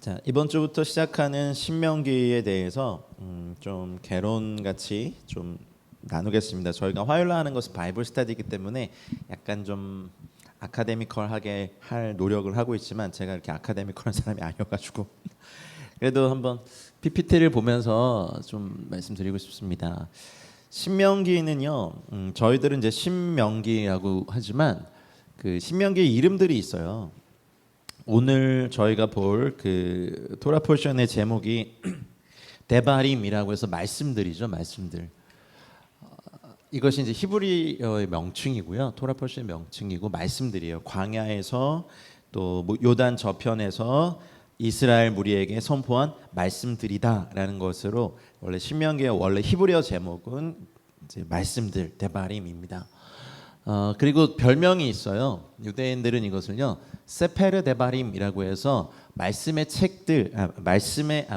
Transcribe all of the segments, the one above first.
자, 이번 주부터 시작하는 신명기에 대해서 좀 개론같이 좀 나누겠습니다. 저희가 화요일 날 하는 것은 바이블 스터디이기 때문에 약간 좀 아카데미컬하게 할 노력을 하고 있지만 제가 이렇게 아카데미컬한 사람이 아니어가지고 그래도 한번 PPT를 보면서 좀 말씀드리고 싶습니다. 신명기는요, 저희들은 이제 신명기라고 하지만 그 신명기 이름들이 있어요. 오늘 저희가 볼 그 토라 포션의 제목이 데바림이라고 해서 말씀들이죠, 말씀들. 이것이 이제 히브리어의 명칭이고요, 토라 포션의 명칭이고 말씀들이에요. 광야에서 또 요단 저편에서 이스라엘 무리에게 선포한 말씀들이다라는 것으로 원래 신명기의 원래 히브리어 제목은 이제 말씀들 데바림입니다. 그리고 별명이 있어요. 유대인들은 이것을요 세페르 데바림이라고 해서 말씀의 책들,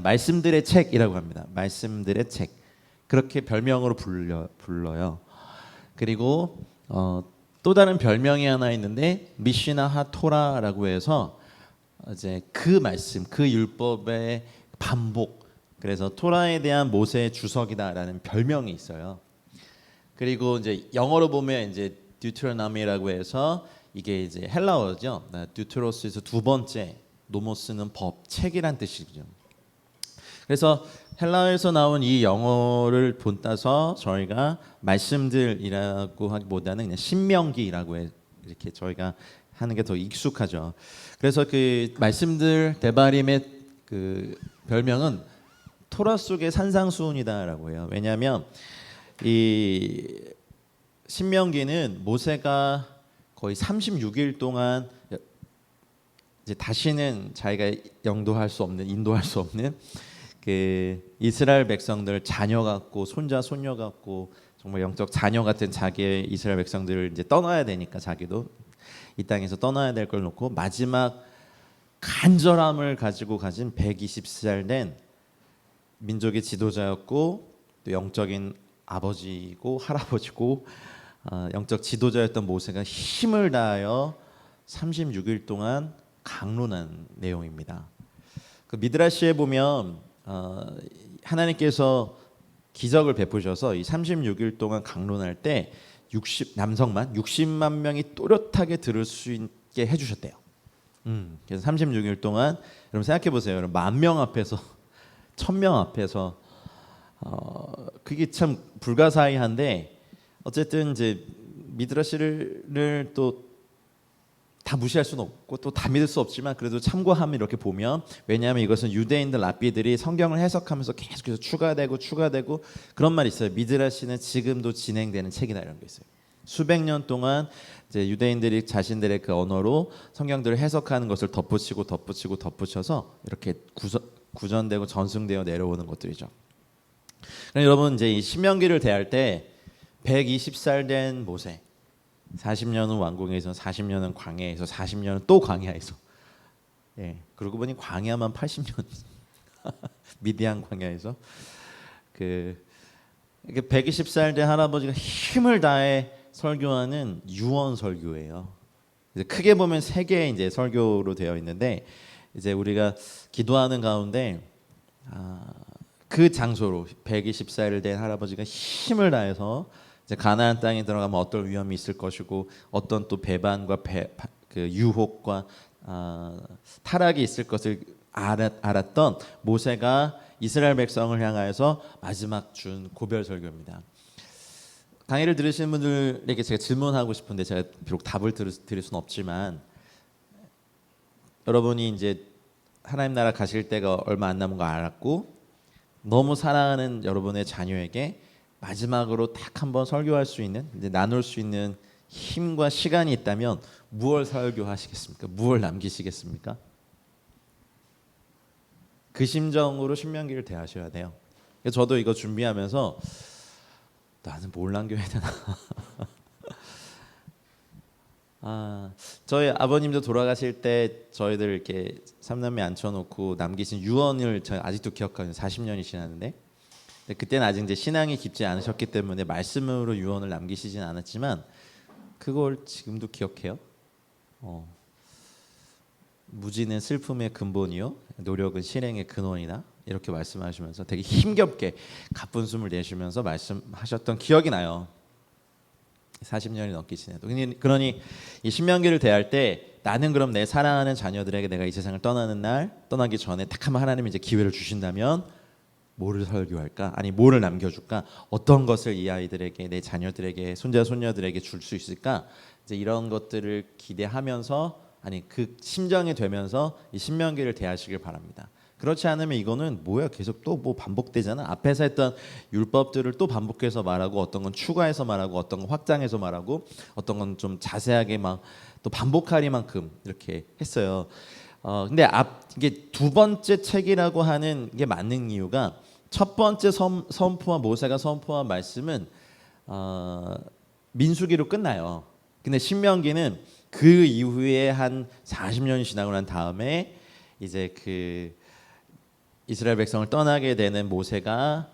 말씀들의 책이라고 합니다. 말씀들의 책, 그렇게 별명으로 불러요. 그리고 또 다른 별명이 하나 있는데 미시나 하토라라고 해서 이제 그 말씀, 그 율법의 반복. 그래서 토라에 대한 모세의 주석이다라는 별명이 있어요. 그리고 이제 영어로 보면 이제 듀트로노미라고 해서 이게 이제 헬라어죠. 듀트로스에서 두 번째, 노모스는 법, 책이란 뜻이죠. 그래서 헬라어에서 나온 이 영어를 본따서 저희가 말씀들이라고 하기보다는 그냥 신명기라고 이렇게 저희가 하는 게 더 익숙하죠. 그래서 그 말씀들 데바림의 그 별명은 토라 속의 산상수훈이다라고 해요. 왜냐하면 이 신명기는 모세가 거의 36일 동안 이제 다시는 자기가 영도할 수 없는, 인도할 수 없는 그 이스라엘 백성들 자녀 같고 손자 손녀 같고 정말 영적 자녀 같은 자기의 이스라엘 백성들을 이제 떠나야 되니까 자기도 이 땅에서 떠나야 될 걸 놓고 마지막 간절함을 가지고 가진 120살 된 민족의 지도자였고 또 영적인 아버지고 할아버지고 영적 지도자였던 모세가 힘을 다하여 36일 동안 강론한 내용입니다. 그 미드라시에 보면 하나님께서 기적을 베푸셔서 이 36일 동안 강론할 때 남성만 60만 명이 또렷하게 들을 수 있게 해주셨대요. 그래서 36일 동안 여러분 생각해 보세요. 여러분 10,000명 앞에서 1,000명 앞에서 그게 참 불가사의한데 어쨌든 이제 미드라시를 또 다 무시할 수는 없고 또 다 믿을 수 없지만 그래도 참고하면 이렇게 보면, 왜냐하면 이것은 유대인들 랍비들이 성경을 해석하면서 계속해서 추가되고 그런 말이 있어요. 미드라시는 지금도 진행되는 책이다 이런 게 있어요. 수백 년 동안 이제 유대인들이 자신들의 그 언어로 성경들을 해석하는 것을 덧붙여서 이렇게 구전되고 전승되어 내려오는 것들이죠. 그럼 여러분 이제 이 신명기를 대할 때 120살 된 모세, 40년은 왕궁에서, 40년은 광야에서, 40년은 또 광야에서. 예. 그러고 보니 광야만 80년. 미디안 광야에서 그 120살 된 할아버지가 힘을 다해 설교하는 유언 설교예요. 이제 크게 보면 세 개의 이제 설교로 되어 있는데 이제 우리가 기도하는 가운데 그 장소로 120살 된 할아버지가 힘을 다해서 이제 가나안 땅에 들어가면 어떤 위험이 있을 것이고 어떤 또 배반과 그 유혹과 타락이 있을 것을 알았던 모세가 이스라엘 백성을 향하여서 마지막 준 고별 설교입니다. 강의를 들으시는 분들에게 제가 질문하고 싶은데 제가 비록 답을 드릴 수는 없지만 여러분이 이제 하나님 나라 가실 때가 얼마 안 남은 거 알았고 너무 사랑하는 여러분의 자녀에게 마지막으로 딱 한번 설교할 수 있는, 이제 나눌 수 있는 힘과 시간이 있다면 무엇을 설교하시겠습니까? 무엇을 남기시겠습니까? 그 심정으로 신명기를 대하셔야 돼요. 저도 이거 준비하면서 나는 뭘 남겨야 되나? 저희 아버님도 돌아가실 때 저희들 이렇게 삼남매 앉혀놓고 남기신 유언을 제가 아직도 기억하거든요. 40년이 지났는데 그때는 아직 이제 신앙이 깊지 않으셨기 때문에 말씀으로 유언을 남기시진 않았지만 그걸 지금도 기억해요. 무지는 슬픔의 근본이요 노력은 실행의 근원이다 이렇게 말씀하시면서 되게 힘겹게 가쁜 숨을 내쉬면서 말씀하셨던 기억이 나요. 40년이 넘게 지내도. 그러니 이 신명기를 대할 때 나는 그럼 내 사랑하는 자녀들에게 내가 이 세상을 떠나는 날 떠나기 전에 딱 한번 하나님이 이제 기회를 주신다면 뭐를 설교할까? 아니 뭐를 남겨줄까? 어떤 것을 이 아이들에게 내 자녀들에게 손자 손녀들에게 줄 수 있을까? 이제 이런 것들을 기대하면서 아니 그 심정이 되면서 이 신명기를 대하시길 바랍니다. 그렇지 않으면 이거는 뭐야 계속 또 뭐 반복되잖아. 앞에서 했던 율법들을 또 반복해서 말하고 어떤 건 추가해서 말하고 어떤 건 확장해서 말하고 어떤 건 좀 자세하게 막 또 반복하리만큼 이렇게 했어요. 근데 이게 두 번째 책이라고 하는 게 맞는 이유가 첫 번째 선포와 모세가 선포한 말씀은 민수기로 끝나요. 근데 신명기는 그 이후에 한 40년이 지나고 난 다음에 이제 그 이스라엘 백성을 떠나게 되는 모세가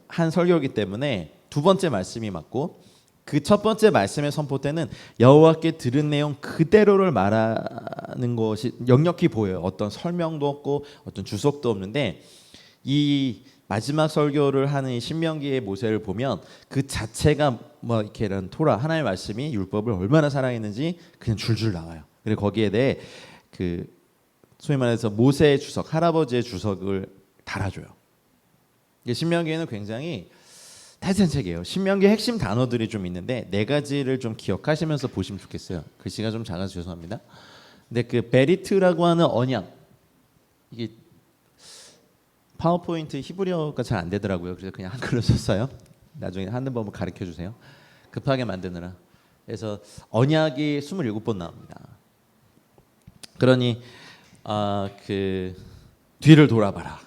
한 설교이기 때문에 두 번째 말씀이 맞고 그 첫 번째 말씀의 선포 때는 여호와께 들은 내용 그대로를 말하는 것이 역력히 보여요. 어떤 설명도 없고 어떤 주석도 없는데 이 마지막 설교를 하는 이 신명기의 모세를 보면 그 자체가 뭐 이렇게 이런 토라 하나님의 말씀이 율법을 얼마나 사랑했는지 그냥 줄줄 나와요. 그리고 거기에 대해 그 소위 말해서 모세의 주석, 할아버지의 주석을 달아줘요. 신명기에는 굉장히 따뜻한 책이에요. 신명기 핵심 단어들이 좀 있는데 네 가지를 좀 기억하시면서 보시면 좋겠어요. 글씨가 좀 작아서 죄송합니다. 근데 그 베리트라고 하는 언약 이게 파워포인트 히브리어가 잘 안 되더라고요. 그래서 그냥 한글로 썼어요. 나중에 하는 법을 가르쳐 주세요. 급하게 만드느라. 그래서 언약이 27번 나옵니다. 그러니 그 뒤를 돌아봐라.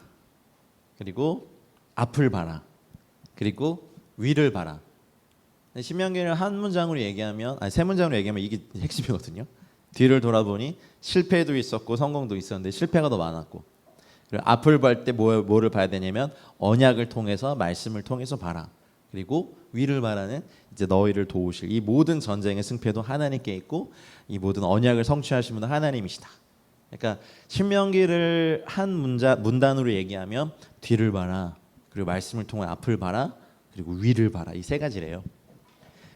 그리고 앞을 봐라. 그리고 위를 봐라. 신명기를 한 문장으로 얘기하면 세 문장으로 얘기하면 이게 핵심이거든요. 뒤를 돌아보니 실패도 있었고 성공도 있었는데 실패가 더 많았고 그리고 앞을 볼 때 뭐를 봐야 되냐면 언약을 통해서 말씀을 통해서 봐라. 그리고 위를 바라는 이제 너희를 도우실 이 모든 전쟁의 승패도 하나님께 있고 이 모든 언약을 성취하신 분은 하나님이시다. 그러니까 신명기를 한 문단으로 얘기하면 뒤를 봐라. 그리고 말씀을 통해 앞을 봐라. 그리고 위를 봐라. 이 세 가지래요.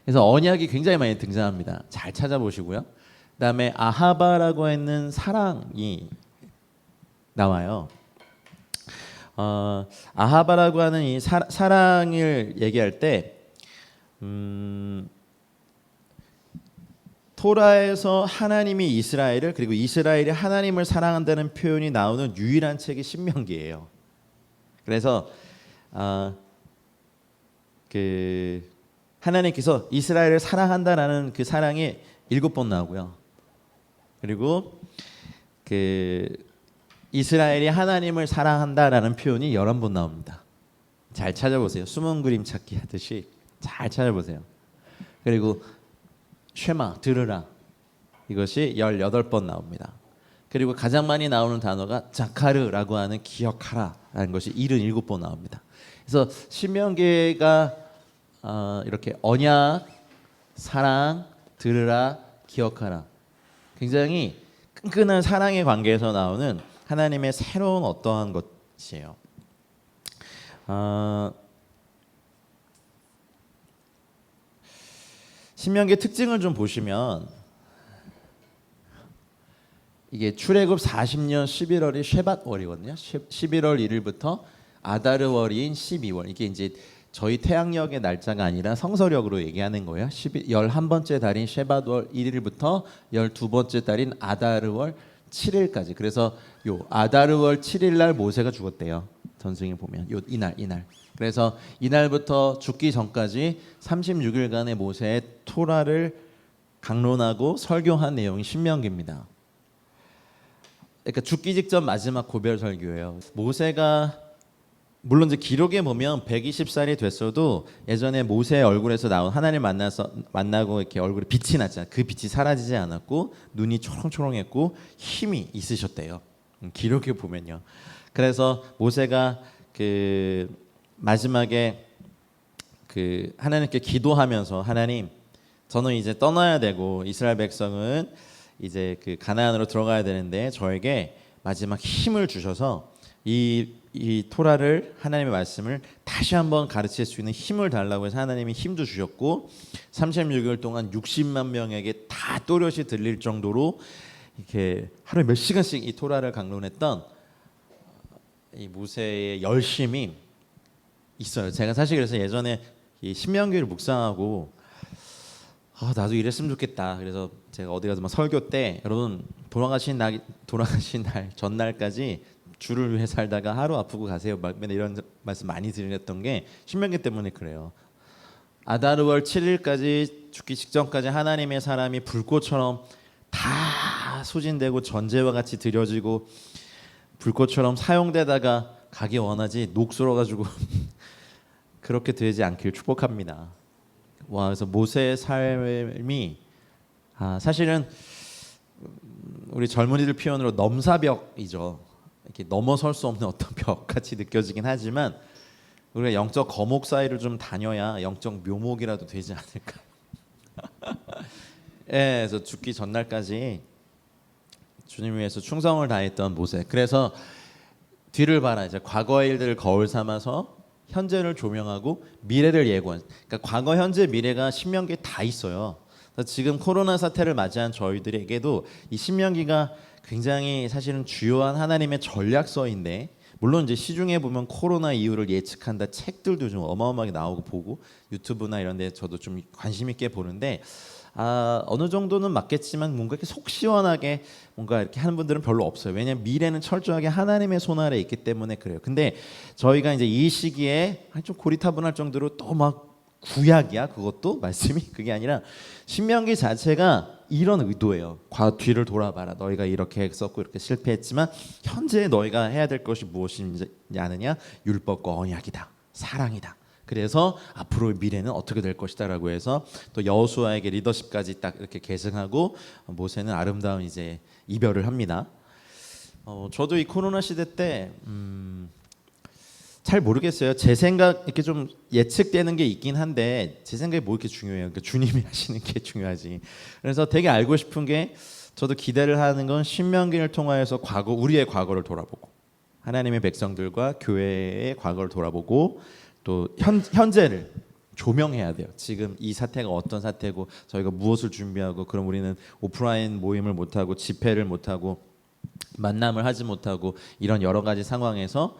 그래서 언약이 굉장히 많이 등장합니다. 잘 찾아보시고요. 그다음에 아하바라고 하는 사랑이 나와요. 아하바라고 하는 이 사랑을 얘기할 때 토라에서 하나님이 이스라엘을 그리고 이스라엘이 하나님을 사랑한다는 표현이 나오는 유일한 책이 신명기예요. 그래서 그 하나님께서 이스라엘을 사랑한다라는 그 사랑이 7번 나오고요. 그리고 그 이스라엘이 하나님을 사랑한다라는 표현이 11번 나옵니다. 잘 찾아보세요. 숨은 그림 찾기 하듯이 잘 찾아보세요. 그리고 쉐마 들으라 이것이 18번 나옵니다. 그리고 가장 많이 나오는 단어가 자카르라고 하는 기억하라라는 것이 77번 나옵니다. 그래서 신명기가 이렇게 언약, 사랑, 들으라, 기억하라 굉장히 끈끈한 사랑의 관계에서 나오는 하나님의 새로운 어떠한 것이에요. 신명기의 특징을 좀 보시면 이게 출애굽 40년 11월이 쉐밧월이거든요. 11월 1일부터 아다르월인 12월 이게 이제 저희 태양력의 날짜가 아니라 성서력으로 얘기하는 거예요. 11번째 달인 쉐밧월 1일부터 12번째 달인 아다르월 7일까지. 그래서 요 아다르월 7일 날 모세가 죽었대요. 전승에 보면 이날. 그래서 이날부터 죽기 전까지 36일간의 모세의 토라를 강론하고 설교한 내용이 신명기입니다. 그러니까 죽기 직전 마지막 고별 설교예요. 모세가 물론 이제 기록에 보면 120살이 됐어도 예전에 모세의 얼굴에서 나온 하나님 만나고 이렇게 얼굴에 빛이 났잖아요. 그 빛이 사라지지 않았고 눈이 초롱초롱했고 힘이 있으셨대요. 기록에 보면요. 그래서 모세가 그 마지막에 그 하나님께 기도하면서 하나님 저는 이제 떠나야 되고 이스라엘 백성은 이제 그 가나안으로 들어가야 되는데 저에게 마지막 힘을 주셔서 이 토라를 하나님의 말씀을 다시 한번 가르칠 수 있는 힘을 달라고 해서 하나님이 힘도 주셨고 36개월 동안 60만 명에게 다 또렷이 들릴 정도로 이렇게 하루에 몇 시간씩 이 토라를 강론했던 이 모세의 열심이 있어요. 제가 사실 그래서 예전에 이 신명기를 묵상하고 나도 이랬으면 좋겠다. 그래서 제가 어디 가서 막 설교 때 여러분 돌아가신 날 전날까지 주를 위해 살다가 하루 아프고 가세요. 막 이런 말씀 많이 드렸던 게 신명기 때문에 그래요. 아다르월 7일까지 죽기 직전까지 하나님의 사람이 불꽃처럼 다 소진되고 전제와 같이 드려지고 불꽃처럼 사용되다가 가기 원하지 녹슬어가지고 그렇게 되지 않길 축복합니다. 와, 그래서 모세의 삶이 사실은 우리 젊은이들 표현으로 넘사벽이죠. 이렇게 넘어설 수 없는 어떤 벽 같이 느껴지긴 하지만 우리가 영적 거목 사이를 좀 다녀야 영적 묘목이라도 되지 않을까. 예, 그래서 죽기 전날까지 주님 위해서 충성을 다했던 모세. 그래서 뒤를 봐라 이제 과거의 일들을 거울 삼아서 현재를 조명하고 미래를 예고한. 그러니까 과거, 현재, 미래가 신명기에 다 있어요. 지금 코로나 사태를 맞이한 저희들에게도 이 신명기가 굉장히 사실은 주요한 하나님의 전략서인데 물론 이제 시중에 보면 코로나 이후를 예측한다 책들도 좀 어마어마하게 나오고 보고 유튜브나 이런 데 저도 좀 관심 있게 보는데 어느 정도는 맞겠지만 뭔가 이렇게 속 시원하게 뭔가 이렇게 하는 분들은 별로 없어요. 왜냐하면 미래는 철저하게 하나님의 손 아래 있기 때문에 그래요. 근데 저희가 이제 이 시기에 좀 고리타분할 정도로 또 막 구약이야 그것도 말씀이 그게 아니라 신명기 자체가 이런 의도예요. 뒤를 돌아봐라. 너희가 이렇게 썼고 이렇게 실패했지만 현재 너희가 해야 될 것이 무엇이냐느냐 율법과 언약이다. 사랑이다. 그래서 앞으로의 미래는 어떻게 될 것이다라고 해서 또 여호수아에게 리더십까지 딱 이렇게 계승하고 모세는 아름다운 이제 이별을 합니다. 저도 이 코로나 시대 때 잘 모르겠어요. 제 생각 이렇게 좀 예측되는 게 있긴 한데 제 생각에 뭐 이렇게 중요해요. 그러니까 주님이 하시는 게 중요하지. 그래서 되게 알고 싶은 게 저도 기대를 하는 건 신명기를 통하여서 우리의 과거를 돌아보고 하나님의 백성들과 교회의 과거를 돌아보고 또 현재를 조명해야 돼요. 지금 이 사태가 어떤 사태고 저희가 무엇을 준비하고 그럼 우리는 오프라인 모임을 못하고 집회를 못하고 만남을 하지 못하고 이런 여러 가지 상황에서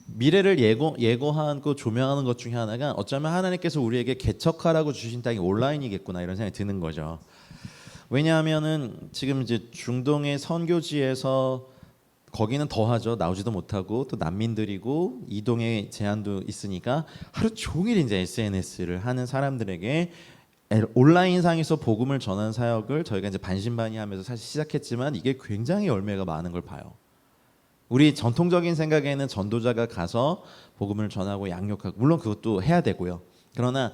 미래를 예고하고 조명하는 것 중에 하나가 어쩌면 하나님께서 우리에게 개척하라고 주신 땅이 온라인이겠구나 이런 생각이 드는 거죠. 왜냐하면은 지금 이제 중동의 선교지에서 거기는 더하죠. 나오지도 못하고 또 난민들이고 이동의 제한도 있으니까 하루 종일 이제 SNS를 하는 사람들에게 온라인상에서 복음을 전하는 사역을 저희가 이제 반신반의하면서 사실 시작했지만 이게 굉장히 열매가 많은 걸 봐요. 우리 전통적인 생각에는 전도자가 가서 복음을 전하고 양육하고 물론 그것도 해야 되고요. 그러나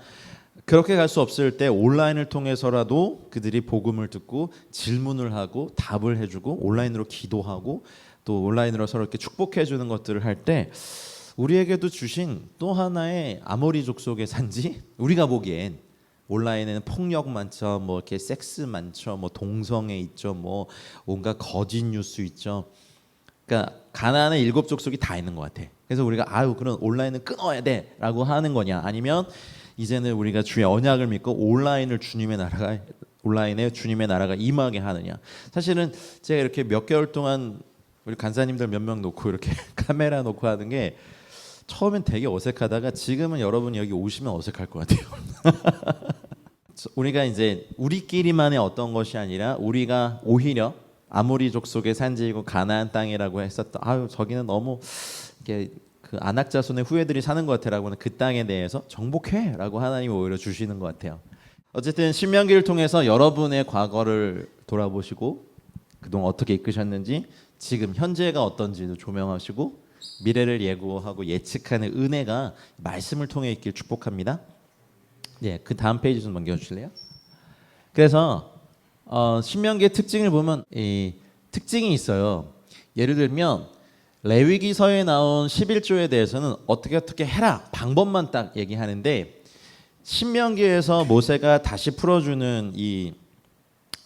그렇게 갈 수 없을 때 온라인을 통해서라도 그들이 복음을 듣고 질문을 하고 답을 해주고 온라인으로 기도하고 또 온라인으로 서로 이렇게 축복해 주는 것들을 할 때 우리에게도 주신 또 하나의 아모리 족속의 산지. 우리가 보기엔 온라인에는 폭력 많죠, 뭐 이렇게 섹스 많죠, 뭐 동성애 있죠, 뭐 온갖 거짓 뉴스 있죠. 그러니까 가나안의 7 족속이 다 있는 것 같아. 그래서 우리가 그런 온라인은 끊어야 돼라고 하는 거냐, 아니면 이제는 우리가 주의 언약을 믿고 온라인에 주님의 나라가 임하게 하느냐. 사실은 제가 이렇게 몇 개월 동안 우리 간사님들 몇 명 놓고 이렇게 카메라 놓고 하는 게 처음엔 되게 어색하다가 지금은 여러분 여기 오시면 어색할 것 같아요. 우리가 이제 우리끼리만의 어떤 것이 아니라 우리가 오히려 아모리 족속의 산지이고 가나안 땅이라고 했었던 저기는 너무 이렇게 그 안악 자손의 후예들이 사는 것 같아라고는 그 땅에 대해서 정복해라고 하나님이 오히려 주시는 것 같아요. 어쨌든 신명기를 통해서 여러분의 과거를 돌아보시고 그동안 어떻게 이끄셨는지 지금 현재가 어떤지도 조명하시고 미래를 예고하고 예측하는 은혜가 말씀을 통해 있길 축복합니다. 예, 그 다음 페이지 좀 넘겨주실래요? 그래서 신명기의 특징을 보면 이 특징이 있어요. 예를 들면 레위기서에 나온 11조에 대해서는 어떻게 해라 방법만 딱 얘기하는데 신명기에서 모세가 다시 풀어주는 이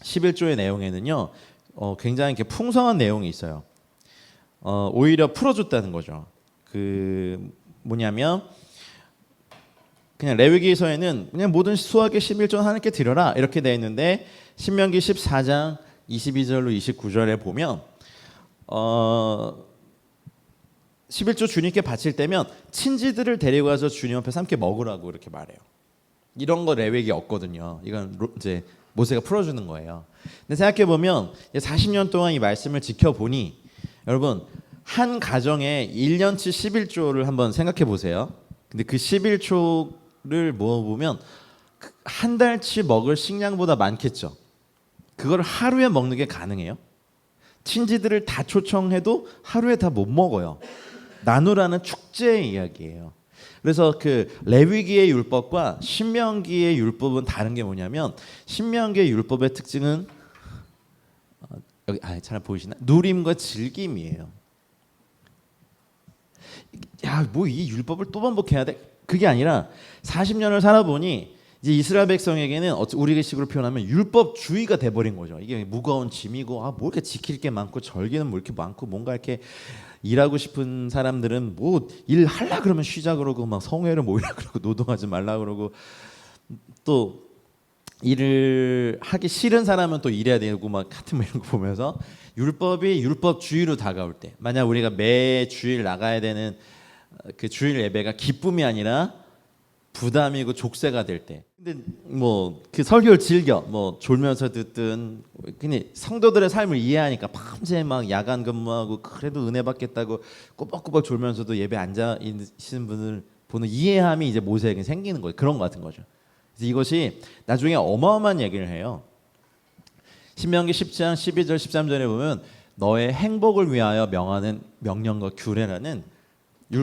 11조의 내용에는요, 굉장히 이렇게 풍성한 내용이 있어요. 오히려 풀어줬다는 거죠. 그 뭐냐면 그냥 레위기서에는 그냥 모든 수확의 11조 하나님께 드려라 이렇게 돼 있는데 신명기 14장 22절로 29절에 보면 11조 주님께 바칠 때면 친지들을 데리고 가서 주님 앞에 함께 먹으라고 이렇게 말해요. 이런 거 레위기 없거든요. 이건 이제 모세가 풀어주는 거예요. 근데 생각해 보면 40년 동안 이 말씀을 지켜보니 여러분 한 가정에 1년치 11조를 한번 생각해 보세요. 근데 그 11조를 모아보면 한 달치 먹을 식량보다 많겠죠. 그걸 하루에 먹는 게 가능해요? 친지들을 다 초청해도 하루에 다 못 먹어요. 나누라는 축제의 이야기예요. 그래서 그 레위기의 율법과 신명기의 율법은 다른 게 뭐냐면 신명기의 율법의 특징은 여기 잘 보이시나? 누림과 즐김이에요. 야, 뭐 이 율법을 또 반복해야 돼? 그게 아니라 40년을 살아보니 이제 이스라엘 백성에게는 우리 식으로 표현하면 율법주의가 돼버린 거죠. 이게 무거운 짐이고 뭐 이렇게 지킬 게 많고 절기는 뭐 이렇게 많고 뭔가 이렇게 일하고 싶은 사람들은 뭐 일 하려 그러면 쉬자 그러고 막 성회를 모이라 그러고 노동하지 말라 그러고 또 일을 하기 싫은 사람은 또 일해야 되고 막 같은 뭐 이런 거 보면서 율법이 율법주의로 다가올 때 만약 우리가 매 주일 나가야 되는 그 주일 예배가 기쁨이 아니라 부담이고 족쇄가 될 때 근데 뭐 그 설교를 즐겨 뭐 졸면서 듣든 그냥 성도들의 삶을 이해하니까 밤새 막 야간 근무하고 그래도 은혜 받겠다고 꼬박꼬박 졸면서도 예배 앉아 있는 분을 보는 이해함이 이제 모세에게 생기는 거예요. 그런 것 같은 거죠. 그래서 이것이 나중에 어마어마한 얘기를 해요. 신명기 10장 12절 13절에 보면 너의 행복을 위하여 명하는 명령과 규례라는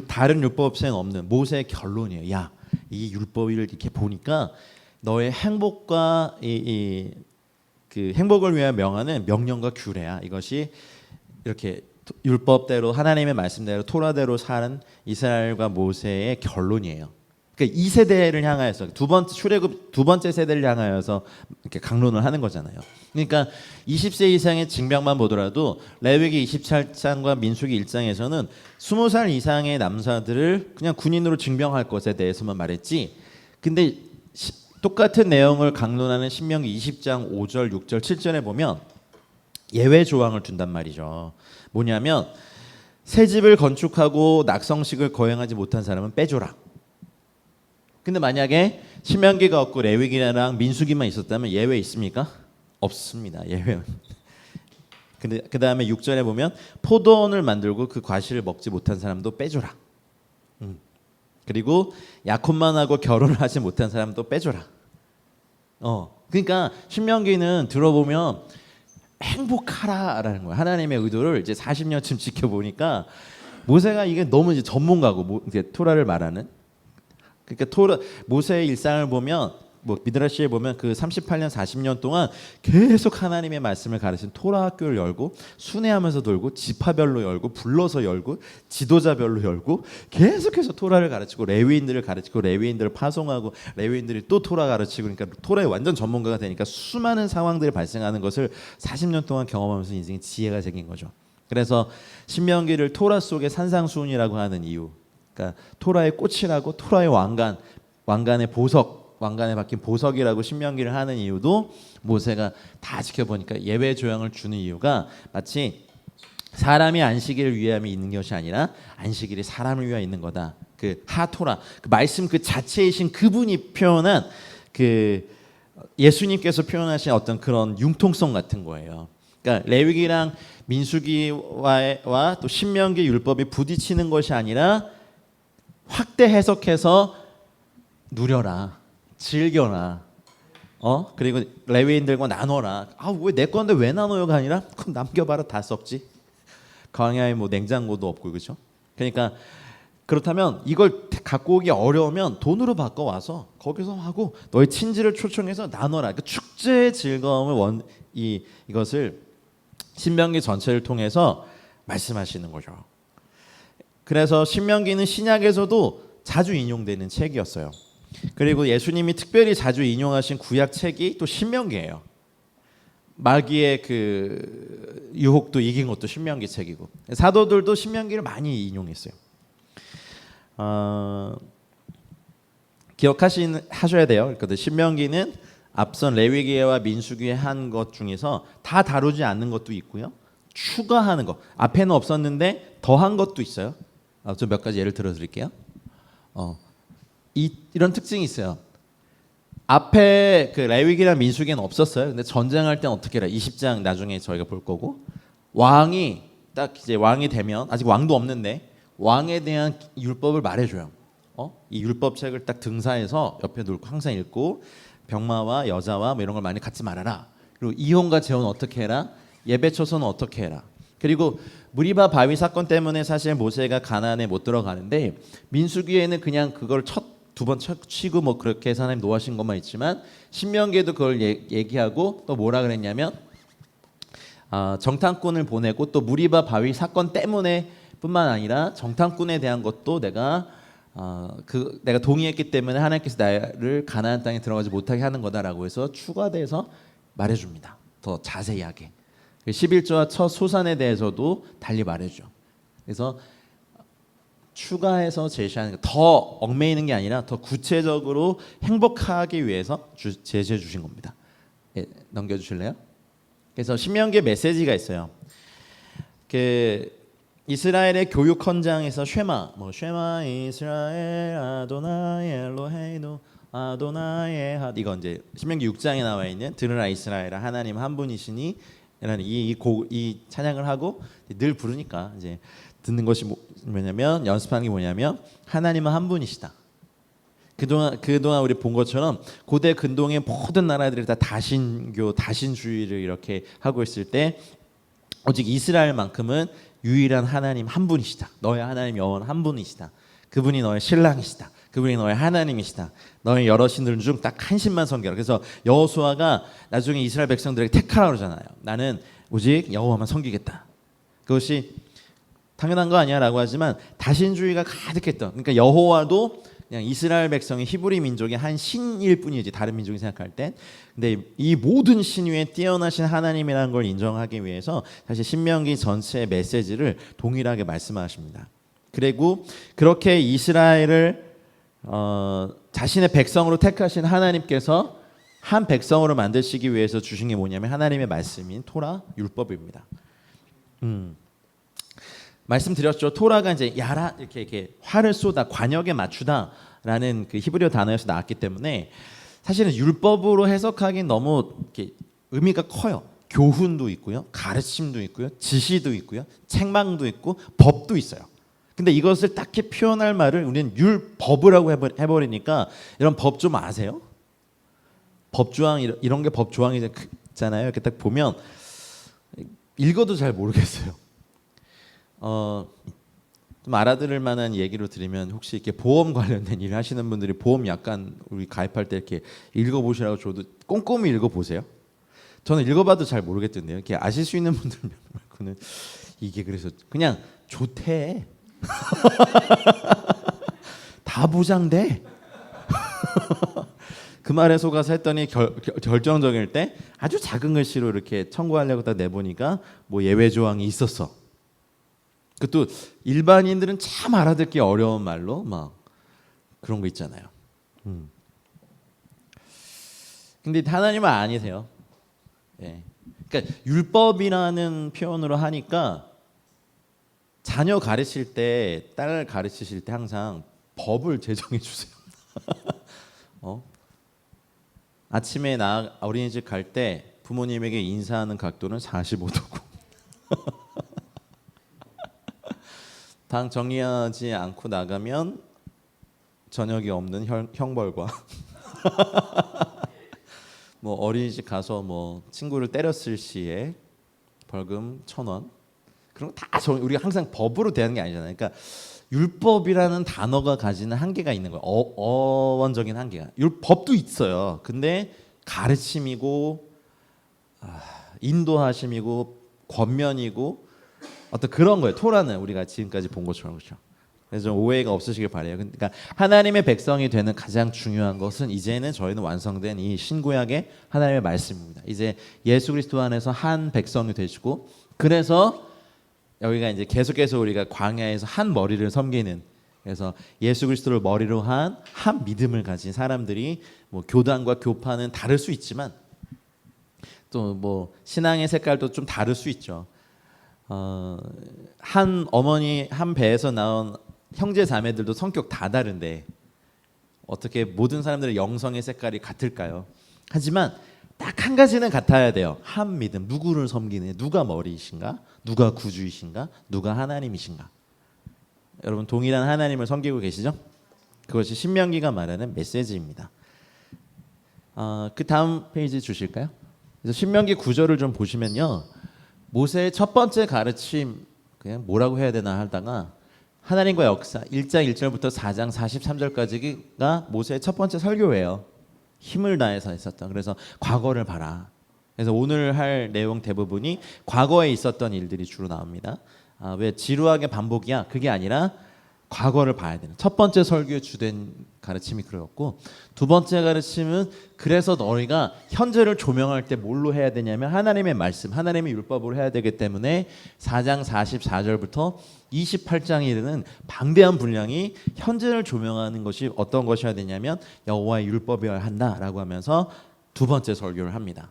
다른 율법에는 없는 모세의 결론이에요. 야, 이 율법을 이렇게 보니까 너의 행복과 그 행복을 위하여 명하는 명령과 규례야. 이것이 이렇게 율법대로 하나님의 말씀대로 토라대로 사는 이스라엘과 모세의 결론이에요. 그러니까 이 세대를 향하여서 두 번째 출애굽 두 번째 세대를 향하여서 이렇게 강론을 하는 거잖아요. 그러니까 20세 이상의 징병만 보더라도 레위기 27장과 민수기 1장에서는 20살 이상의 남자들을 그냥 군인으로 징병할 것에 대해서만 말했지. 근데 똑같은 내용을 강론하는 신명기 20장 5절, 6절, 7절에 보면 예외 조항을 둔단 말이죠. 뭐냐면 새 집을 건축하고 낙성식을 거행하지 못한 사람은 빼줘라. 근데 만약에 신명기가 없고 레위기랑 민수기만 있었다면 예외 있습니까? 없습니다. 예외. 근데 그 다음에 6절에 보면 포도원을 만들고 그 과실을 먹지 못한 사람도 빼줘라. 그리고 약혼만 하고 결혼을 하지 못한 사람도 빼줘라. 그러니까 신명기는 들어보면 행복하라라는 거야. 하나님의 의도를 이제 40년쯤 지켜보니까 모세가 이게 너무 이제 전문가고 이제 토라를 말하는. 그러니까 모세의 일상을 보면 뭐 미드라시에 보면 그 38년 40년 동안 계속 하나님의 말씀을 가르친 토라 학교를 열고 순회하면서 돌고 지파별로 열고 불러서 열고 지도자별로 열고 계속해서 토라를 가르치고 레위인들을 가르치고 레위인들을 파송하고 레위인들이 또 토라 가르치고 그러니까 토라의 완전 전문가가 되니까 수많은 상황들이 발생하는 것을 40년 동안 경험하면서 인생에 지혜가 생긴 거죠. 그래서 신명기를 토라 속의 산상수훈이라고 하는 이유, 그러니까 토라의 꽃이라고 토라의 왕관의 보석, 왕관에 박힌 보석이라고 신명기를 하는 이유도 모세가 다 지켜보니까 예외 조항을 주는 이유가 마치 사람이 안식일을 위함이 있는 것이 아니라 안식일이 사람을 위하여 있는 거다. 그 하토라, 그 말씀 그 자체이신 그분이 표현한 그 예수님께서 표현하신 어떤 그런 융통성 같은 거예요. 그러니까 레위기랑 민수기와 또 신명기 율법이 부딪히는 것이 아니라 확대 해석해서 누려라. 즐겨라. 그리고 레위인들과 나눠라. 왜 내 건데 왜 나눠요가 아니라 그럼 남겨봐라 다 썩지. 광야에 뭐 냉장고도 없고 그렇죠. 그러니까 그렇다면 이걸 갖고 오기 어려우면 돈으로 바꿔 와서 거기서 하고 너의 친지를 초청해서 나눠라. 그 축제의 즐거움을 이것을 신명기 전체를 통해서 말씀하시는 거죠. 그래서 신명기는 신약에서도 자주 인용되는 책이었어요. 그리고 예수님이 특별히 자주 인용하신 구약 책이 또 신명기예요. 마귀의 그 유혹도 이긴 것도 신명기 책이고 사도들도 신명기를 많이 인용했어요. 기억하셔야 돼요. 그러니까 신명기는 앞선 레위기와 민수기에 한 것 중에서 다 다루지 않는 것도 있고요. 추가하는 것 앞에는 없었는데 더한 것도 있어요. 좀 몇 가지 예를 들어 드릴게요. 이런 특징이 있어요. 앞에 그 레위기랑 민수기는 없었어요. 근데 전쟁할 땐 어떻게 해라. 20장 나중에 저희가 볼 거고 왕이 딱 이제 왕이 되면 아직 왕도 없는데 왕에 대한 율법을 말해줘요. 이 율법책을 딱 등사해서 옆에 놓고 항상 읽고 병마와 여자와 뭐 이런 걸 많이 갖지 말아라. 그리고 이혼과 재혼 어떻게 해라. 예배초소는 어떻게 해라. 그리고 무리바 바위 사건 때문에 사실 모세가 가나안에 못 들어가는데 민수기에는 그냥 그걸 두 번 치고 뭐 그렇게 해서 하나님 노하신 것만 있지만 신명기에도 그걸 얘기하고 또 뭐라 그랬냐면 정탐꾼을 보내고 또 무리바 바위 사건 때문에 뿐만 아니라 정탐꾼에 대한 것도 내가 동의했기 때문에 하나님께서 나를 가나안 땅에 들어가지 못하게 하는 거다라고 해서 추가돼서 말해줍니다. 더 자세하게 11조와 첫 소산에 대해서도 달리 말해줘. 그래서 추가해서 제시하는 더 얽매이는 게 아니라 더 구체적으로 행복하기 위해서 제시해 주신 겁니다. 예, 넘겨주실래요? 그래서 신명기에 메시지가 있어요. 그 이스라엘의 교육 헌장에서 쉐마 이스라엘 아도나이 엘로헤이노 아도나이 핫 이거 이제 신명기 6장에 나와 있는 들으라 이스라엘아 하나님 한 분이시니 라는 이 찬양을 하고 늘 부르니까 이제 듣는 것이 뭐냐면 연습하는 게 뭐냐면 하나님은 한 분이시다. 그동안 우리 본 것처럼 고대 근동의 모든 나라들이 다 다신교, 다신주의를 이렇게 하고 있을 때 오직 이스라엘만큼은 유일한 하나님 한 분이시다. 너의 하나님 여호와는 한 분이시다. 그분이 너의 신랑이시다. 그분이 너의 하나님이시다. 너의 여러 신들 중 딱 한 신만 섬겨라. 그래서 여호수아가 나중에 이스라엘 백성들에게 택하라 그러잖아요. 나는 오직 여호와만 섬기겠다. 그것이 당연한 거 아니야라고 하지만 다신주의가 가득했던 그러니까 여호와도 그냥 이스라엘 백성의 히브리 민족의 한 신일 뿐이지 다른 민족이 생각할 때 근데 이 모든 신 위에 뛰어나신 하나님이라는 걸 인정하기 위해서 사실 신명기 전체의 메시지를 동일하게 말씀하십니다. 그리고 그렇게 이스라엘을 자신의 백성으로 택하신 하나님께서 한 백성으로 만드시기 위해서 주신 게 뭐냐면 하나님의 말씀인 토라 율법입니다. 말씀드렸죠. 토라가 이제 야라 이렇게 활을 쏘다 관역에 맞추다라는 그 히브리어 단어에서 나왔기 때문에 사실은 율법으로 해석하기는 너무 이렇게 의미가 커요. 교훈도 있고요, 가르침도 있고요, 지시도 있고요, 책망도 있고 법도 있어요. 근데 이것을 딱히 표현할 말을 우리는 율법이라고 해버리니까 이런 법 좀 아세요? 법조항 이런 게 법조항이 있잖아요. 이렇게 딱 보면 읽어도 잘 모르겠어요. 좀 알아들을 만한 얘기로 드리면 혹시 이렇게 보험 관련된 일을 하시는 분들이 보험 약간 우리 가입할 때 이렇게 읽어보시라고 줘도 꼼꼼히 읽어보세요. 저는 읽어봐도 잘 모르겠던데요. 이렇게 아실 수 있는 분들 말고는 이게 그래서 그냥 좋대. 다 보장돼. 그 말에 속아서 했더니 결정적일 때 아주 작은 글씨로 이렇게 청구하려고 딱 내보니까 뭐 예외 조항이 있었어. 그것도 일반인들은 참 알아듣기 어려운 말로 막 그런 거 있잖아요. 근데 하나님은 아니세요. 예. 그러니까 율법이라는 표현으로 하니까 자녀 가르칠 때, 딸 가르치실 때 항상 법을 제정해 주세요. 아침에 어린이집 갈 때 부모님에게 인사하는 각도는 45도고 방 정리하지 않고 나가면 저녁이 없는 형벌과 뭐 어린이집 가서 뭐 친구를 때렸을 시에 벌금 1,000원 그런 거 다 우리가 항상 법으로 대하는 게 아니잖아요. 그러니까 율법이라는 단어가 가지는 한계가 있는 거예요. 어원적인 한계가. 법도 있어요. 근데 가르침이고 인도하심이고 권면이고 어떤 그런 거예요. 토라는 우리가 지금까지 본 것처럼 그렇죠. 그래서 좀 오해가 없으시길 바래요. 그러니까 하나님의 백성이 되는 가장 중요한 것은 이제는 저희는 완성된 이 신구약의 하나님의 말씀입니다. 이제 예수 그리스도 안에서 한 백성이 되시고 그래서 여기가 이제 계속해서 우리가 광야에서 한 머리를 섬기는 그래서 예수 그리스도를 머리로 한 믿음을 가진 사람들이 뭐 교단과 교파는 다를 수 있지만 또 뭐 신앙의 색깔도 좀 다를 수 있죠. 한 어머니 한 배에서 나온 형제 자매들도 성격 다 다른데 어떻게 모든 사람들의 영성의 색깔이 같을까요? 하지만 딱 한 가지는 같아야 돼요. 한 믿음. 누구를 섬기는 누가 머리이신가? 누가 구주이신가? 누가 하나님이신가? 여러분 동일한 하나님을 섬기고 계시죠? 그것이 신명기가 말하는 메시지입니다. 그 다음 페이지 주실까요? 그래서 신명기 9절을 좀 보시면요. 모세의 첫 번째 가르침 그냥 뭐라고 해야 되나 하다가 하나님과 역사 1장 1절부터 4장 43절까지가 모세의 첫 번째 설교예요. 힘을 다해서 했었던. 그래서 과거를 봐라. 그래서 오늘 할 내용 대부분이 과거에 있었던 일들이 주로 나옵니다. 왜 지루하게 반복이야? 그게 아니라 과거를 봐야 되는. 첫 번째 설교의 주된 가르침이 그렇고 두 번째 가르침은 그래서 너희가 현재를 조명할 때 뭘로 해야 되냐면 하나님의 말씀, 하나님의 율법으로 해야 되기 때문에 4장 44절부터 28장에 이르는 방대한 분량이 현재를 조명하는 것이 어떤 것이어야 되냐면 여호와의 율법이어야 한다라고 하면서 두 번째 설교를 합니다.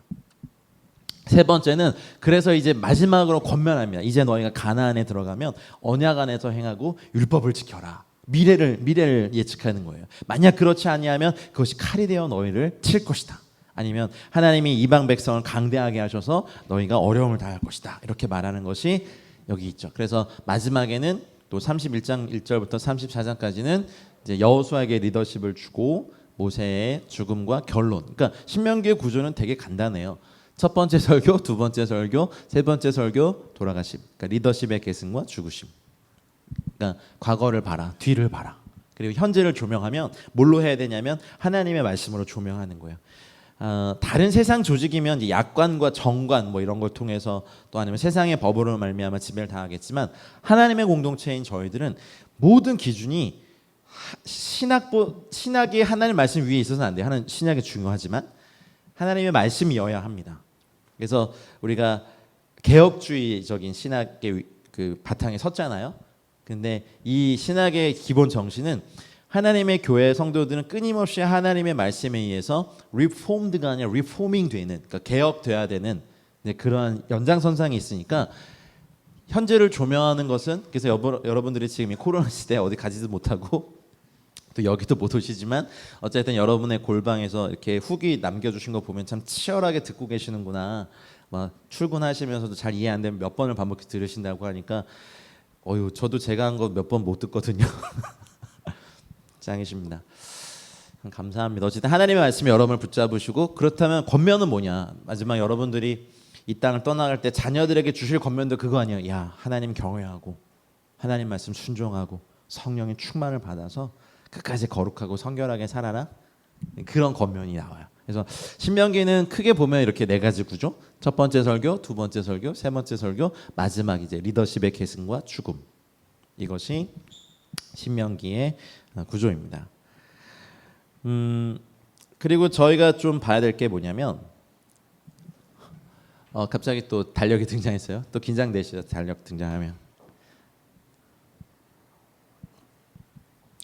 세 번째는 그래서 이제 마지막으로 권면합니다. 이제 너희가 가나안에 들어가면 언약 안에서 행하고 율법을 지켜라. 미래를 예측하는 거예요. 만약 그렇지 아니하면 그것이 칼이 되어 너희를 칠 것이다. 아니면 하나님이 이방 백성을 강대하게 하셔서 너희가 어려움을 당할 것이다. 이렇게 말하는 것이 여기 있죠. 그래서 마지막에는 또 31장 1절부터 34장까지는 이제 여호수아에게 리더십을 주고 모세의 죽음과 결론. 그러니까 신명기의 구조는 되게 간단해요. 첫 번째 설교, 두 번째 설교, 세 번째 설교 돌아가심. 그러니까 리더십의 계승과 죽으심. 그러니까 과거를 봐라, 뒤를 봐라. 그리고 현재를 조명하면 뭘로 해야 되냐면 하나님의 말씀으로 조명하는 거예요. 다른 세상 조직이면 약관과 정관 뭐 이런 걸 통해서 또 아니면 세상의 법으로 말미암아 지배를 당하겠지만 하나님의 공동체인 저희들은 모든 기준이 신학이 하나님 말씀 위에 있어서는 안 돼요. 하나님 신약이 중요하지만 하나님의 말씀이어야 합니다. 그래서 우리가 개혁주의적인 신학의 그 바탕에 섰잖아요. 근데 이 신학의 기본 정신은 하나님의 교회 성도들은 끊임없이 하나님의 말씀에 의해서 리폼드가 아니라 리포밍 되는, 그러니까 개혁돼야 되는 그러한 연장선상이 있으니까 현재를 조명하는 것은 그래서 여러분들이 지금 이 코로나 시대에 어디 가지도 못하고 또 여기도 못 오시지만 어쨌든 여러분의 골방에서 이렇게 후기 남겨주신 거 보면 참 치열하게 듣고 계시는구나. 막 출근하시면서도 잘 이해 안 되면 몇 번을 반복해서 들으신다고 하니까 저도 제가 한 거 몇 번 못 듣거든요. 짱이십니다. 감사합니다. 어쨌든 하나님의 말씀이 여러분을 붙잡으시고 그렇다면 권면은 뭐냐? 마지막 여러분들이 이 땅을 떠나갈 때 자녀들에게 주실 권면도 그거 아니에요. 야, 하나님 경외하고 하나님 말씀 순종하고 성령의 충만을 받아서 끝까지 거룩하고 성결하게 살아라. 그런 권면이 나와요. 그래서 신명기는 크게 보면 이렇게 네 가지 구조. 첫 번째 설교, 두 번째 설교, 세 번째 설교, 마지막 이제 리더십의 계승과 죽음. 이것이 신명기의 구조입니다. 그리고 저희가 좀 봐야 될 게 뭐냐면 갑자기 또 달력이 등장했어요. 또 긴장되시죠? 달력 등장하면.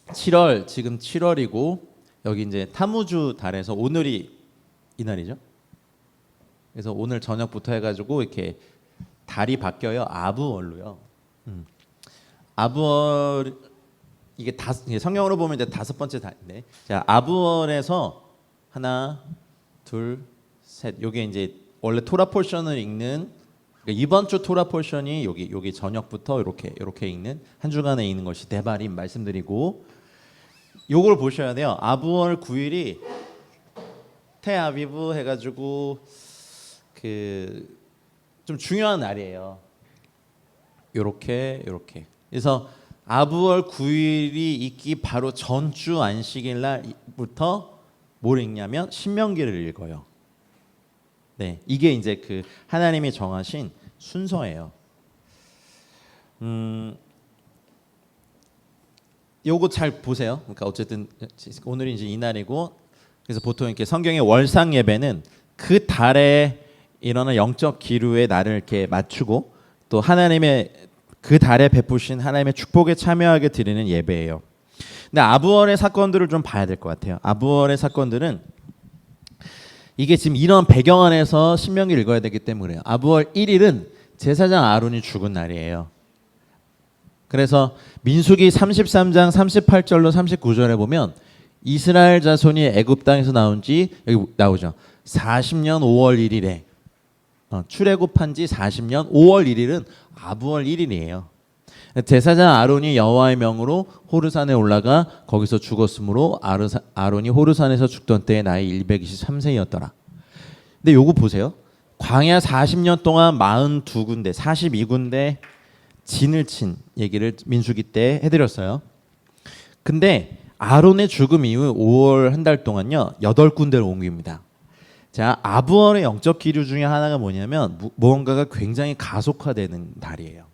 7월 지금 7월이고 여기 이제 타무주 달에서 오늘이 이날이죠. 그래서 오늘 저녁부터 해가지고 이렇게 달이 바뀌어요. 아부월로요. 아부월 이게 성경으로 보면 이제 다섯 번째 달인데, 자 아부월에서 하나, 둘, 셋. 요게 이제 원래 토라 포션을 읽는 그러니까 이번 주 토라 포션이 여기 저녁부터 이렇게 읽는 한 주간에 읽는 것이 데바림 말씀드리고. 요걸 보셔야 돼요. 아부월 9일이 테아비브 해가지고 그 좀 중요한 날이에요. 요렇게 그래서 아부월 9일이 있기 바로 전주 안식일 날부터 뭘 읽냐면 신명기를 읽어요. 네, 이게 이제 그 하나님이 정하신 순서예요. 요거 잘 보세요. 그러니까 어쨌든 오늘이 이제 이날이고, 그래서 보통 이렇게 성경의 월상 예배는 그 달에 일어난 영적 기류의 날을 이렇게 맞추고 또 하나님의 그 달에 베푸신 하나님의 축복에 참여하게 드리는 예배예요. 근데 아부월의 사건들을 좀 봐야 될 것 같아요. 아부월의 사건들은 이게 지금 이런 배경 안에서 신명기 읽어야 되기 때문에 그래요. 아부월 1일은 제사장 아론이 죽은 날이에요. 그래서 민수기 33장 38절로 39절에 보면 이스라엘 자손이 애굽 땅에서 나온 지 여기 나오죠. 40년 5월 1일에 출애굽한 지 40년 5월 1일은 아부월 1일이에요. 제사장 아론이 여호와의 명으로 호르산에 올라가 거기서 죽었으므로 아론이 호르산에서 죽던 때에 나이 123세였더라. 근데 요거 보세요. 광야 40년 동안 42군데 42군데 진을 친 얘기를 민수기 때 해드렸어요. 근데 아론의 죽음 이후 5월 한 달 동안요 8군데를 옮깁니다. 자, 아부월의 영적 기류 중에 하나가 뭐냐면 무언가가 굉장히 가속화되는 달이에요.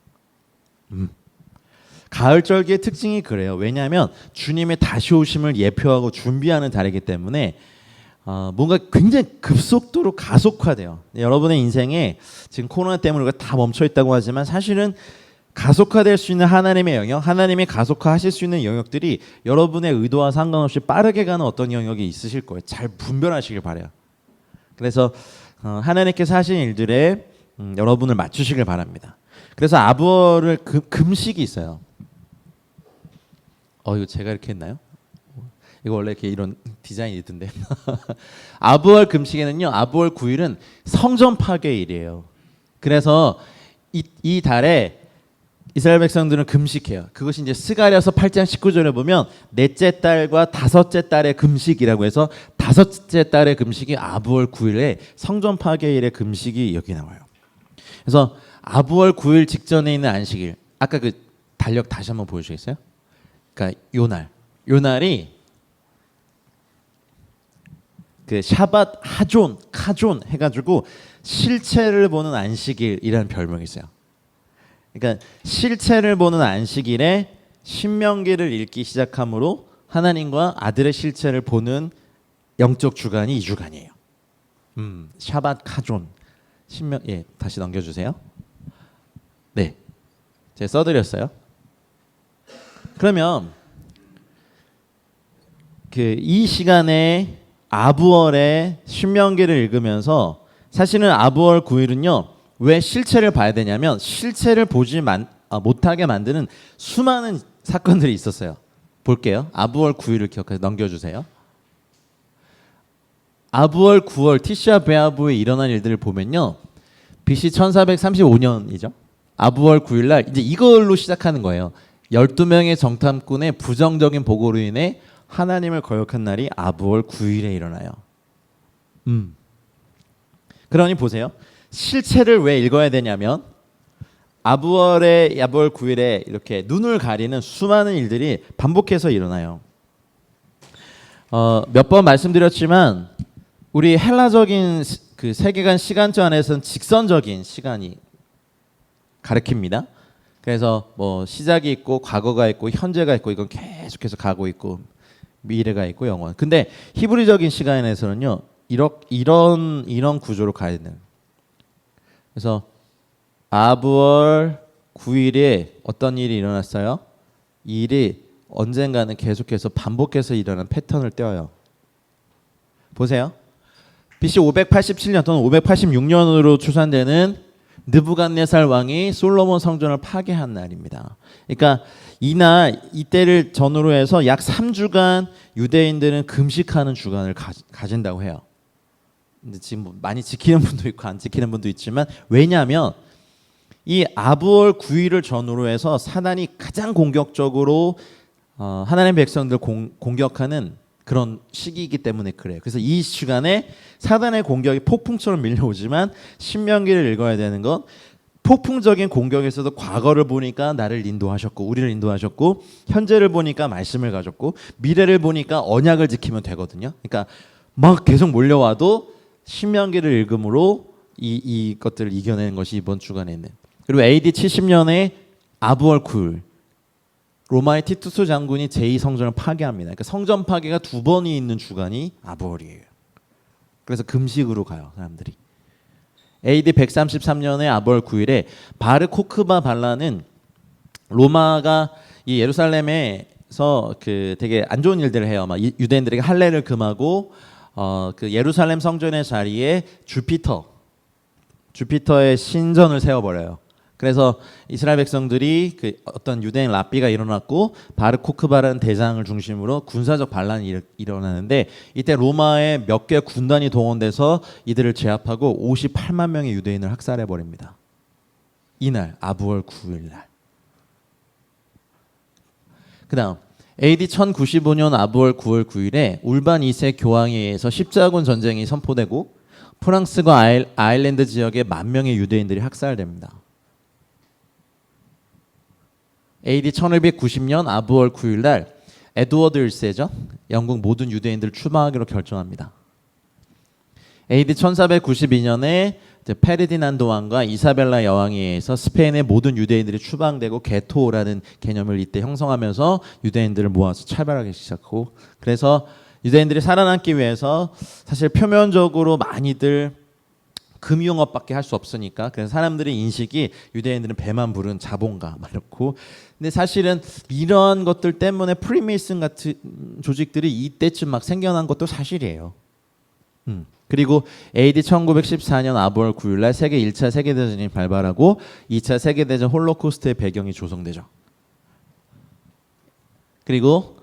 가을절기의 특징이 그래요. 왜냐하면 주님의 다시 오심을 예표하고 준비하는 달이기 때문에 뭔가 굉장히 급속도로 가속화돼요. 여러분의 인생에 지금 코로나 때문에 우리가 다 멈춰 있다고 하지만 사실은 가속화될 수 있는 하나님의 영역, 하나님이 가속화하실 수 있는 영역들이 여러분의 의도와 상관없이 빠르게 가는 어떤 영역이 있으실 거예요. 잘 분별하시길 바라요. 그래서 하나님께서 하신 일들에 여러분을 맞추시길 바랍니다. 그래서 아부월을 금식이 있어요. 이거 제가 이렇게 했나요? 이거 원래 이렇게 이런 디자인이 있던데. 아부월 금식에는요. 아부월 9일은 성전 파괴일이에요. 그래서 이 달에 이스라엘 백성들은 금식해요. 그것이 이제 스가랴서 8장 19절에 보면 넷째 달과 다섯째 달의 금식이라고 해서 다섯째 달의 금식이 아부월 9일에 성전 파괴일의 금식이 여기 나와요. 그래서 아부월 9일 직전에 있는 안식일, 아까 그 달력 다시 한번 보여주시겠어요? 그러니까 요 날이 그 샤밧 하존, 카존 해가지고 실체를 보는 안식일이라는 별명이 있어요. 그러니까 실체를 보는 안식일에 신명기를 읽기 시작함으로 하나님과 아들의 실체를 보는 영적 주간이 이 주간이에요. 샤밧 카존 신명 다시 넘겨주세요. 네, 제가 써드렸어요. 그러면 이 시간에 아부월의 신명기를 읽으면서 사실은 아부월 9일은요. 왜 실체를 봐야 되냐면 실체를 보지 못하게 만드는 수많은 사건들이 있었어요. 볼게요. 아부월 9일을 기억해서 넘겨주세요. 아부월 9월 티샤 베아브에 일어난 일들을 보면요. BC 1435년이죠. 아부월 9일날 이제 이걸로 시작하는 거예요. 12명의 정탐꾼의 부정적인 보고로 인해 하나님을 거역한 날이 아부월 9일에 일어나요. 그러니 보세요. 실체를 왜 읽어야 되냐면 아부월 9일에 이렇게 눈을 가리는 수많은 일들이 반복해서 일어나요. 몇 번 말씀드렸지만 우리 헬라적인 그 세계관 시간조 안에서는 직선적인 시간이 가리킵니다. 그래서 뭐 시작이 있고 과거가 있고 현재가 있고 이건 계속해서 가고 있고 미래가 있고 영원. 근데 히브리적인 시간에서는요 이런 구조로 가야 되는. 그래서 아부월 9일에 어떤 일이 일어났어요? 이 일이 언젠가는 계속해서 반복해서 일어나는 패턴을 떼어요. 보세요. BC 587년 또는 586년으로 추산되는 느부갓네살 왕이 솔로몬 성전을 파괴한 날입니다. 그러니까 이때를 전후로 해서 약 3주간 유대인들은 금식하는 주간을 가진다고 해요. 근데 지금 많이 지키는 분도 있고 안 지키는 분도 있지만 왜냐하면 이 아부월 9일을 전후로 해서 사단이 가장 공격적으로 하나님의 백성들 공격하는 그런 시기이기 때문에 그래요. 그래서 이 시간에 사단의 공격이 폭풍처럼 밀려오지만 신명기를 읽어야 되는 건 폭풍적인 공격에서도 과거를 보니까 나를 인도하셨고 우리를 인도하셨고 현재를 보니까 말씀을 가졌고 미래를 보니까 언약을 지키면 되거든요. 그러니까 막 계속 몰려와도 신명기를 읽음으로 이것들을 이겨내는 것이 이번 주간에 있는. 그리고 AD 70년에 아부월 9일로 로마의 티투스 장군이 제2성전을 파괴합니다. 그러니까 성전 파괴가 두 번이 있는 주간이 아부월이에요. 그래서 금식으로 가요, 사람들이. AD 133년에 아부월 9일에 바르 코크바 반란은 로마가 이 예루살렘에서 그 되게 안 좋은 일들을 해요. 막 유대인들에게 할례를 금하고 그 예루살렘 성전의 자리에 주피터의 신전을 세워버려요. 그래서 이스라엘 백성들이 그 어떤 유대인 랍비가 일어났고 바르 코크바라는 대장을 중심으로 군사적 반란이 일어나는데 이때 로마의 몇 개 군단이 동원돼서 이들을 제압하고 58만 명의 유대인을 학살해 버립니다. 이날 아부월 9일 날. 그다음 AD 1095년 아부월 9월 9일에 울반 2세 교황에 의해서 십자군 전쟁이 선포되고 프랑스과 아일랜드 지역에 10,000명의 유대인들이 학살됩니다. AD 1290년 아부월 9일 날 에드워드 1세죠. 영국 모든 유대인들을 추방하기로 결정합니다. AD 1492년에 페르디난도 왕과 이사벨라 여왕에 의해서 스페인의 모든 유대인들이 추방되고 게토라는 개념을 이때 형성하면서 유대인들을 모아서 차별하기 시작하고 그래서 유대인들이 살아남기 위해서 사실 표면적으로 많이들 금융업밖에 할 수 없으니까 그래서 사람들의 인식이 유대인들은 배만 부른 자본가 막 이렇고 근데 사실은 이런 것들 때문에 프리메이슨 같은 조직들이 이때쯤 막 생겨난 것도 사실이에요. 그리고 AD 1914년 아부월 9일 날 세계 1차 세계대전이 발발하고 2차 세계대전 홀로코스트의 배경이 조성되죠. 그리고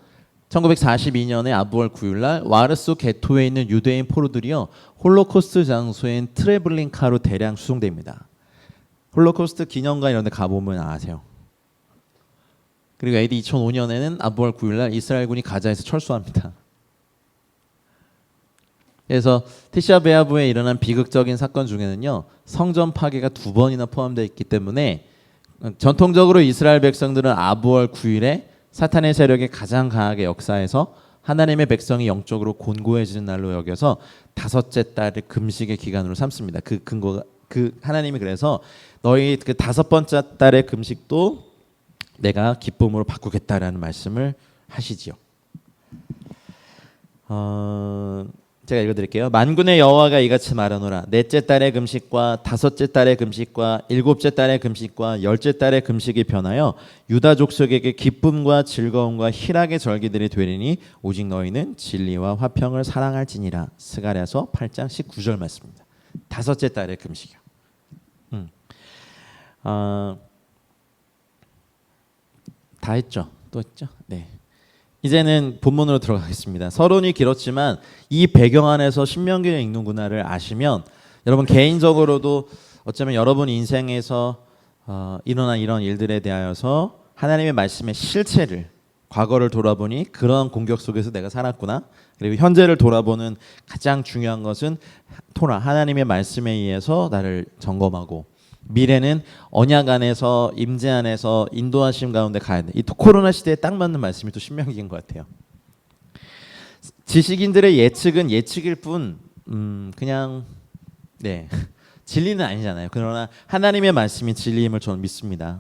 1942년에 아부월 9일 날 와르소 게토에 있는 유대인 포로들이요 홀로코스트 장소인 트레블링카로 대량 수송됩니다. 홀로코스트 기념관 이런 데 가보면 아세요. 그리고 AD 2005년에는 아부월 9일 날 이스라엘군이 가자에서 철수합니다. 그래서 티샤 베아브에 일어난 비극적인 사건 중에는요 성전 파괴가 2번이나 포함되어 있기 때문에 전통적으로 이스라엘 백성들은 아부월 9일에 사탄의 세력이 가장 강하게 역사해서 하나님의 백성이 영적으로 곤고해지는 날로 여겨서 5째 달을 금식의 기간으로 삼습니다. 그 근거가 하나님이 그래서 너희 그 5번째 달의 금식도 내가 기쁨으로 바꾸겠다라는 말씀을 하시지요. 제가 읽어드릴게요. 만군의 여호와가 이같이 말하노라. 넷째 달의 금식과 5째 달의 금식과 7째 달의 금식과 10째 달의 금식이 변하여 유다 족속에게 기쁨과 즐거움과 희락의 절기들이 되리니 오직 너희는 진리와 화평을 사랑할지니라. 스가랴서 8장 19절 말씀입니다. 5째 달의 금식이요. 다 했죠? 또 했죠? 네. 이제는 본문으로 들어가겠습니다. 서론이 길었지만 이 배경 안에서 신명기를 읽는구나를 아시면 여러분 개인적으로도 어쩌면 여러분 인생에서 일어난 이런 일들에 대하여서 하나님의 말씀의 실체를 과거를 돌아보니 그런 공격 속에서 내가 살았구나. 그리고 현재를 돌아보는 가장 중요한 것은 토라 하나님의 말씀에 의해서 나를 점검하고 미래는 언약 안에서 임재 안에서 인도하심 가운데 가야 돼. 이 코로나 시대에 딱 맞는 말씀이 또 신명기인 것 같아요. 지식인들의 예측은 예측일 뿐 그냥 네 진리는 아니잖아요. 그러나 하나님의 말씀이 진리임을 저는 믿습니다.